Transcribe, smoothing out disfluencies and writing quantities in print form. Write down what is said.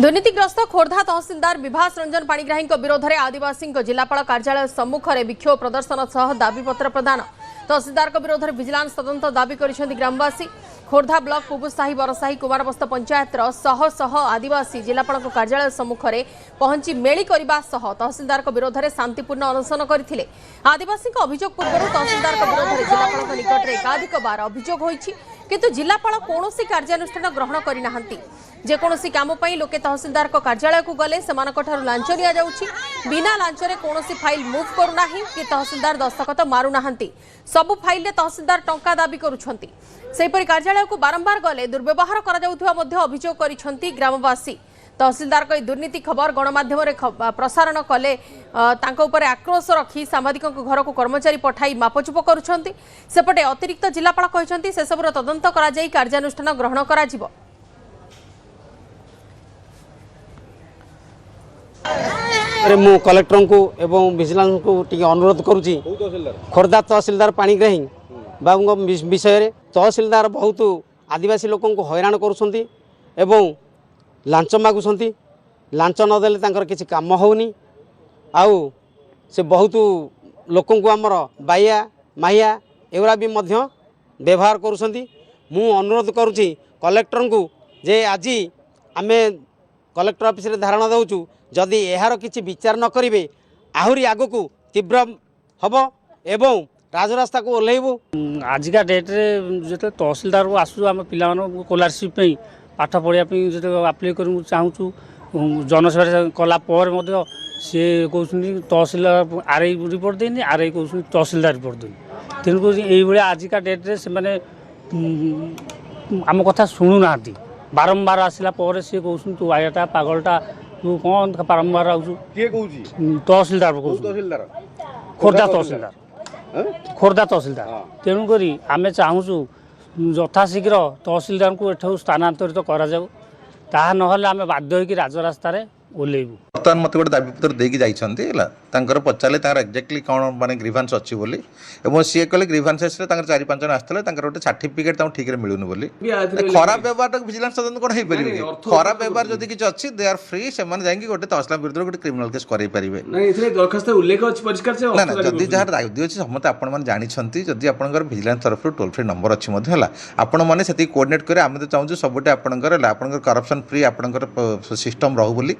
दुर्नीतिग्रस्त खोर्धा तहसीलदार विभास रंजन पाणिग्राही विरोध में आदिवासी जिलापाल कार्यालय सम्मुख में विक्षोभ प्रदर्शन सह दाबीपत्र प्रदान। तहसीलदार विरोध में विजिलेंस तदंत दाबी कर ग्रामवासी। खोर्धा ब्लॉक पुबुसाही बरसाही कुमारबस्त पंचायत शह शह आदिवासी जिलापाल कार्यालय सम्मुख में पहुंची मेली करने सह तहसीलदार विरोध में शांतिपूर्ण अनशन करते। आदिवासी अभियोग पूर्व तहसीलदार विरोध में जिलापाल निकट में एकाधिक बार अभियोग होईछि, किंतु जिलापाल कौनसी कार्यानुष्ठान ग्रहण करना। जेकोसी काम लोके तहसीलदार कार्यालय को गले लांच नि जाउछि, बिना लांचरे कौनसी फाइल मुव करूना कि तहसीलदार दस्तखत मारुना। सबु फाइल तहसीलदार टंका दाबी करुछंती। सेहीपरि कार्यालय को बारंबार गले दुर्व्यवहार करा जाउथुवा मध्ये अभियोग करिछंती ग्रामवासी। तहसीलदार को दुर्नीति खबर गणमाध्यम प्रसारण कले तांको उपरे आक्रोश रखी सांबादिकों घर को कर्मचारी पठाई मापचुप करुछंती। सेपटे अतिरिक्त जिलापाल कहिछंती से सबुर तदंत करा जाई कार्यानुष्ठान ग्रहण करा जिवो। मु कलेक्टर को एवं विजिलेंस को टी अनुरोध करुँची। खोर्धा तहसीलदार पाणिग्राही बाबू विषय रे तहसीलदार बहुत आदिवासी लोक हैरान करुँच एवं लांच मागुंट। लांच नदेले तांकर किसी काम होनी आउ से बहुत लोक आमर बाइया माहिया एगुरा भी मध्य व्यवहार करुँच। मु अनुरोध करुँची कलेक्टर को जे आज आम कलेक्टर ऑफिस रे धारणा दउचु जदि यार किसी विचार न करेंगे आहरी आग को तीव्र हम एवं राजरास्ता को ओह्लैबू। आजिका डेट रे जो तहसीलदार को आसू आम पिला स्कॉलरशिप पाठ पढ़ाई जो आप्लाय कर चाहूँ जनसेवा कलापर सी कहते तहसीलदार आरआई रिपोर्ट देनी, आरआई कहते तहसीलदार रिपोर्ट देनी। तेणुक ये आजिका डेट रे से आम कथा शुणुना बारंबार आसला सी कहते तू आयाटा पागलटा तू कौन बारंबार आसू तहसीलदार खोर्धा तहसीलदार खोर्धा तहसीलदार। तेणुक आम चाहूँ यथाशीघ्र तहसीलदार को एठू स्थानांतरित करा जाऊ, ताहा नहले आमे बाध्य होइकि राजरास्ता रे ओलेबू। बर्तमान मत गोटे दाबीपत्र देकी जाइछन्ती पचारे एक्जाक्टली कौन माने ग्रीभांस अच्छी बोली एवं सी कहले ग्रीभांसेस रे 4-5 जन आसते गोटे सर्टिफिकेट ठीक मिलूनी बोली। खराब व्यवहार विजिलेंस तदंत कौन हो पारे। खराब व्यवहार जदि किसी अच्छी दे आर फ्री से गोटे तहसीलदार विरुद्ध गोटे क्रिमिनाल केस करें पारे ना जदि जहाँ दायित्व अच्छी समस्त आपण जानते जदि आप विजिलेंस तरफ टोल फ्री नंबर अच्छी आपण मैंने कोर्डिनेट करें। आम तो चाहूँ सबुटे आपंकर करप्शन फ्री आपंकर सिस्टम रहू बोली।